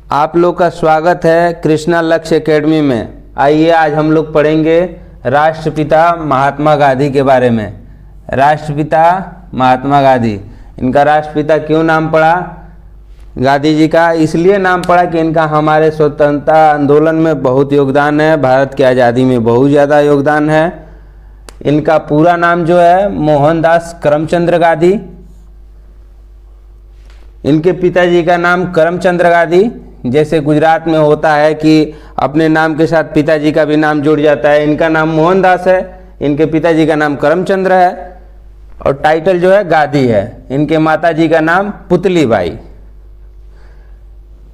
आप लोग का स्वागत है कृष्णा लक्ष्य एकेडमी में। आइए आज हम लोग पढ़ेंगे राष्ट्रपिता महात्मा गांधी के बारे में। राष्ट्रपिता महात्मा गांधी, इनका राष्ट्रपिता क्यों नाम पड़ा गांधी जी का? इसलिए नाम पड़ा कि इनका हमारे स्वतंत्रता आंदोलन में बहुत योगदान है, भारत की आज़ादी में बहुत ज़्यादा योगदान है। इनका पूरा नाम जो है मोहनदास करमचंद गांधी। इनके पिताजी का नाम करमचंद गांधी, जैसे गुजरात में होता है कि अपने नाम के साथ पिताजी का भी नाम जुड़ जाता है। इनका नाम मोहनदास है, इनके पिताजी का नाम करमचंद्र है और टाइटल जो है गांधी है। इनके माताजी का नाम पुतलीबाई।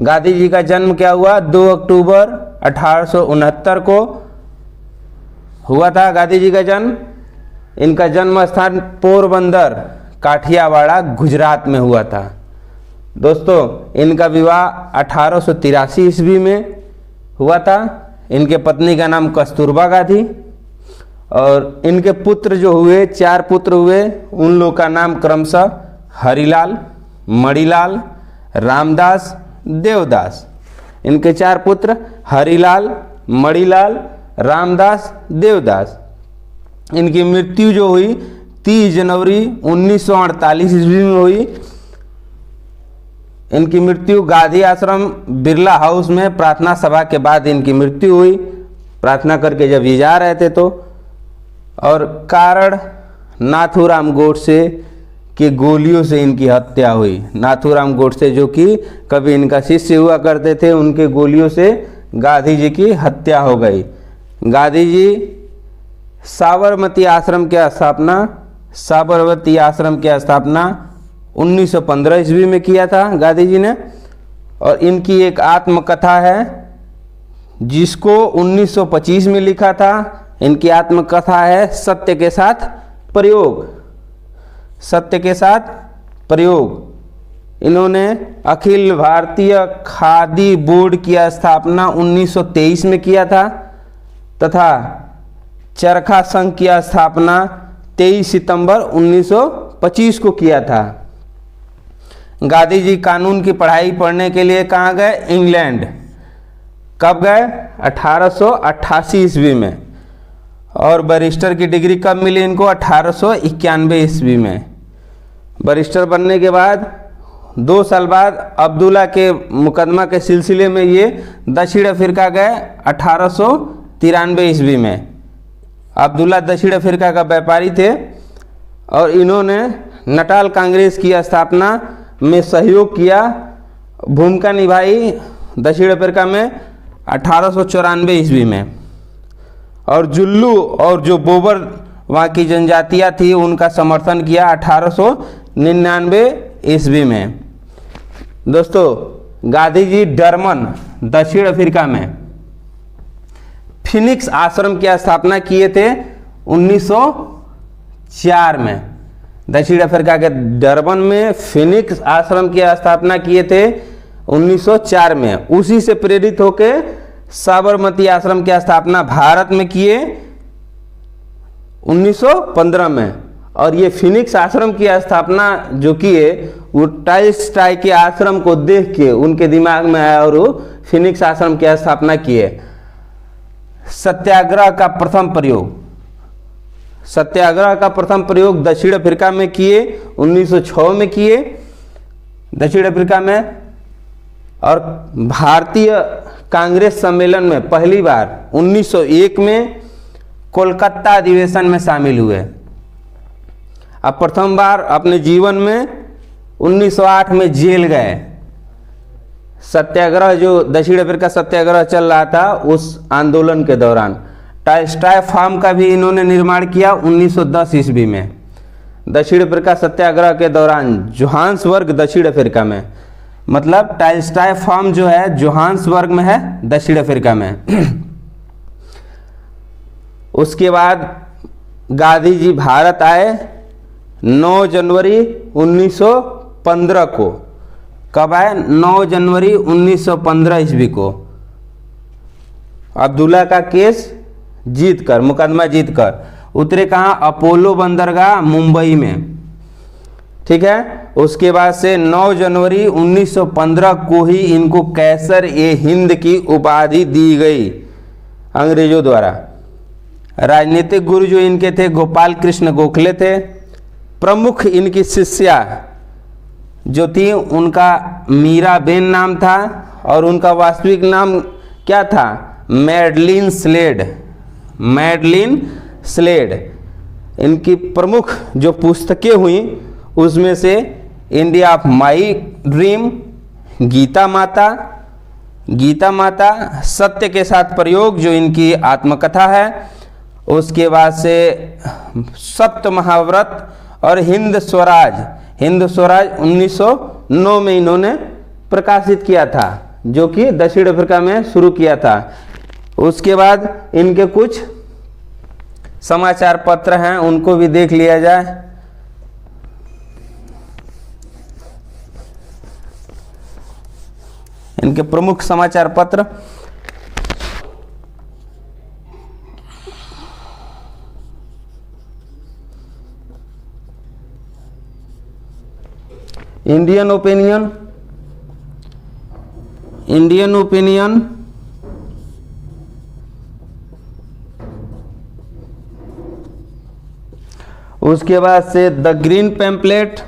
गांधी जी का जन्म क्या हुआ? 2 अक्टूबर 1869 को हुआ था गांधी जी का जन्म। इनका जन्म स्थान पोरबंदर काठियावाड़ गुजरात में हुआ था। दोस्तों, इनका विवाह 1883 ईस्वी में हुआ था। इनके पत्नी का नाम कस्तूरबा गांधी और इनके पुत्र जो हुए 4 पुत्र हुए, उन लोग का नाम क्रमशः हरिलाल, मणिलाल, रामदास, देवदास। इनके 4 पुत्र हरिलाल, मणिलाल, रामदास, देवदास। इनकी मृत्यु जो हुई 30 जनवरी 1948 ईस्वी में हुई। इनकी मृत्यु गांधी आश्रम बिरला हाउस में प्रार्थना सभा के बाद इनकी मृत्यु हुई, प्रार्थना करके जब ये जा रहे थे तो। और कारण नाथूराम गोडसे की गोलियों से इनकी हत्या हुई। नाथूराम गोडसे जो कि कभी इनका शिष्य हुआ करते थे, उनके गोलियों से गांधी जी की हत्या हो गई। गांधी जी साबरमती आश्रम की स्थापना 1915 ईस्वी में किया था गांधी जी ने। और इनकी एक आत्मकथा है जिसको 1925 में लिखा था। इनकी आत्मकथा है सत्य के साथ प्रयोग। सत्य के साथ प्रयोग। इन्होंने अखिल भारतीय खादी बोर्ड की स्थापना 1923 में किया था तथा चरखा संघ की स्थापना 23 सितंबर 1925 को किया था। गांधी जी कानून की पढ़ाई पढ़ने के लिए कहाँ गए? इंग्लैंड। कब गए? 1888 ईस्वी में। और बैरिस्टर की डिग्री कब मिली इनको? 1891 ईस्वी में। बैरिस्टर बनने के बाद 2 साल बाद अब्दुल्ला के मुकदमा के सिलसिले में ये दक्षिण अफ्रीका गए 1893 ईस्वी में। अब्दुल्ला दक्षिण अफ्रीका का व्यापारी थे और इन्होंने नटाल कांग्रेस की स्थापना में सहयोग किया, भूमिका निभाई दक्षिण अफ्रीका में 1894 ईस्वी में। और जुल्लू और जो बोबर वहाँ की जनजातियाँ थी उनका समर्थन किया 1899 ईस्वी में। दोस्तों, गांधी जी डरबन दक्षिण अफ्रीका में फिनिक्स आश्रम की स्थापना किए थे 1904 में। दक्षिण अफ्रीका के डरबन में फिनिक्स आश्रम की स्थापना किए थे 1904 में। उसी से प्रेरित होकर साबरमती आश्रम की स्थापना भारत में किए 1915 में। और ये फिनिक्स आश्रम की स्थापना जो किए वो टॉलस्टॉय के आश्रम को देख के उनके दिमाग में आया और वो फिनिक्स आश्रम की स्थापना किए। सत्याग्रह का प्रथम प्रयोग दक्षिण अफ्रीका में किए 1906 में किए दक्षिण अफ्रीका में। और भारतीय कांग्रेस सम्मेलन में पहली बार 1901 में कोलकाता अधिवेशन में शामिल हुए। अब प्रथम बार अपने जीवन में 1908 में जेल गए। सत्याग्रह जो दक्षिण अफ्रीका सत्याग्रह चल रहा था उस आंदोलन के दौरान टॉलस्टॉय फार्म का भी इन्होंने निर्माण किया 1910 ईस्वी में। दक्षिण अफ्रीका सत्याग्रह के दौरान जोहान्सबर्ग दक्षिण अफ्रीका में, मतलब टॉलस्टॉय फार्म जो है जोहान्सबर्ग में है दक्षिण अफ्रीका में। उसके बाद गांधी जी भारत आए 9 जनवरी 1915 को। कब आए? 9 जनवरी 1915 ईस्वी को। अब्दुल्ला का केस मुकदमा जीतकर उतरे कहाँ? अपोलो बंदरगाह मुंबई में। ठीक है। उसके बाद से 9 जनवरी 1915 को ही इनको कैसर ए हिंद की उपाधि दी गई अंग्रेजों द्वारा। राजनीतिक गुरु जो इनके थे गोपाल कृष्ण गोखले थे। प्रमुख इनकी शिष्या जो थी उनका मीराबेन नाम था और उनका वास्तविक नाम क्या था? Madeleine Slade. Madeleine Slade. इनकी प्रमुख जो पुस्तकें हुई उसमें से India of my dream, Gita Mata, Gita माता, सत्य के साथ प्रयोग जो इनकी आत्मकथा है, उसके बाद से सप्त महाव्रत और हिंद स्वराज। हिंद स्वराज 1909 में इन्होंने प्रकाशित किया था, जो कि दक्षिण अफ्रीका में शुरू किया था। उसके बाद इनके कुछ समाचार पत्र हैं, उनको भी देख लिया जाए। इनके प्रमुख समाचार पत्र इंडियन ओपिनियन, इंडियन ओपिनियन, उसके बाद से the green pamphlet,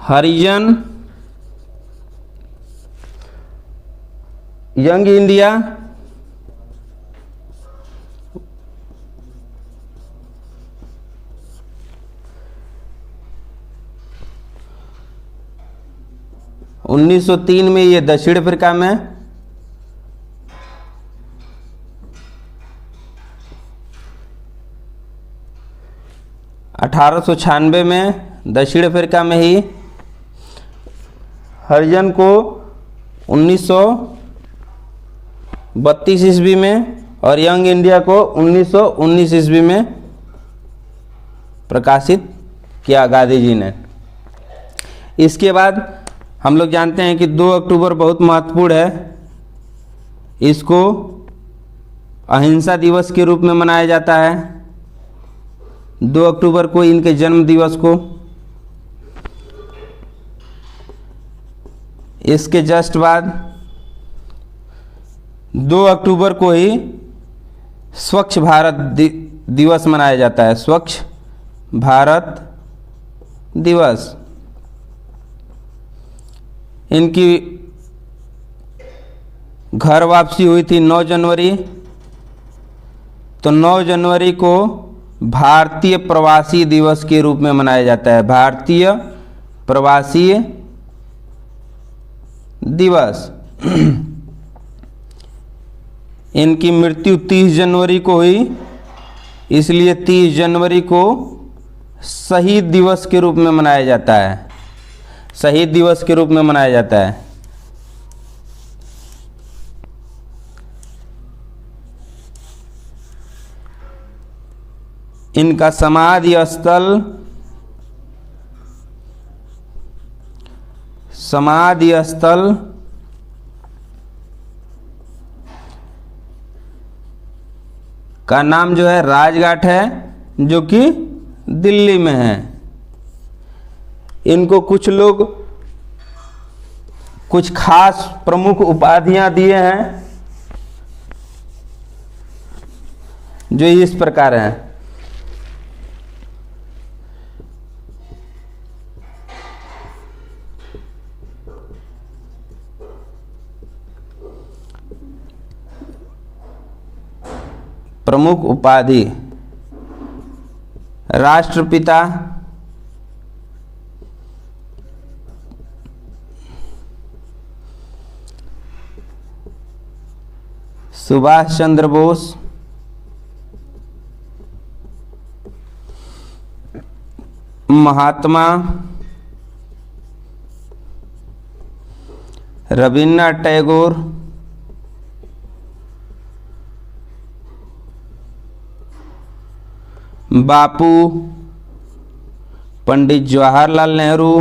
Harijan, young India, उन्नीस 1903 में ये दक्षिण अफ्रीका में, (1896) में दक्षिण अफ्रीका में ही। हरिजन को 1932 ईस्वी में और यंग इंडिया को 1919 ईस्वी में प्रकाशित किया गांधी जी ने। इसके बाद हम लोग जानते हैं कि 2 अक्टूबर बहुत महत्वपूर्ण है। इसको अहिंसा दिवस के रूप में मनाया जाता है। 2 अक्टूबर को इनके जन्म दिवस को। इसके जस्ट बाद 2 अक्टूबर को ही स्वच्छ भारत दिवस मनाया जाता है। स्वच्छ भारत दिवस। इनकी घर वापसी हुई थी 9 जनवरी। तो 9 जनवरी को भारतीय प्रवासी दिवस के रूप में मनाया जाता है। भारतीय प्रवासी दिवस। इनकी मृत्यु 30 जनवरी को हुई, इसलिए 30 जनवरी को शहीद दिवस के रूप में मनाया जाता है। शहीद दिवस के रूप में मनाया जाता है। इनका समाधि स्थल का नाम जो है राजघाट है, जो कि दिल्ली में है। इनको कुछ लोग कुछ खास प्रमुख उपाधियां दिए हैं, जो इस प्रकार हैं। प्रमुख उपाधि: राष्ट्रपिता, सुभाष चंद्र बोस, महात्मा रविन्द्रनाथ टैगोर, बापू पंडित जवाहरलाल नेहरू,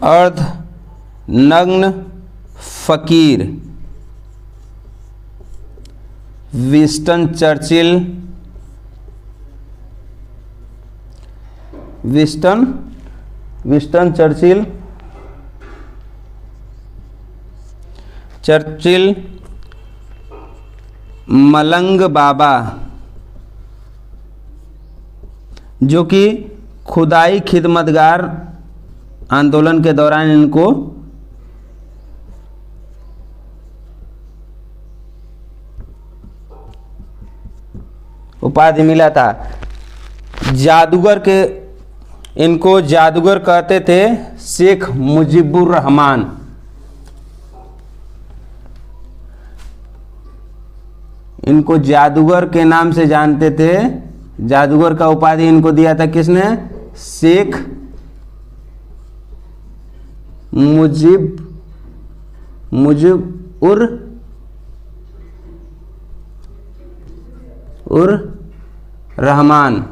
अर्ध नग्न फकीर, विंस्टन चर्चिल, विंस्टन चर्चिल, मलंग बाबा, जो कि खुदाई खिदमतगार आंदोलन के दौरान इनको उपाधि मिला था। इनको जादूगर कहते थे शेख मुजीबुर रहमान। इनको जादूगर के नाम से जानते थे। जादूगर का उपाधि इनको दिया था किसने? शेख मुजीबुर रहमान,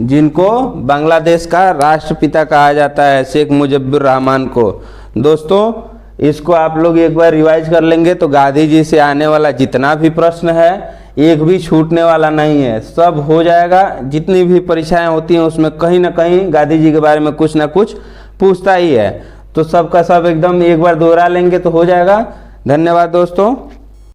जिनको बांग्लादेश का राष्ट्रपिता कहा जाता है, शेख मुजीबुर रहमान को। दोस्तों, इसको आप लोग एक बार रिवाइज कर लेंगे तो गांधी जी से आने वाला जितना भी प्रश्न है एक भी छूटने वाला नहीं है, सब हो जाएगा। जितनी भी परीक्षाएं होती हैं उसमें कहीं ना कहीं गांधी जी के बारे में कुछ ना कुछ पूछता ही है, तो सबका सब एकदम एक बार दोहरा लेंगे तो हो जाएगा। धन्यवाद दोस्तों।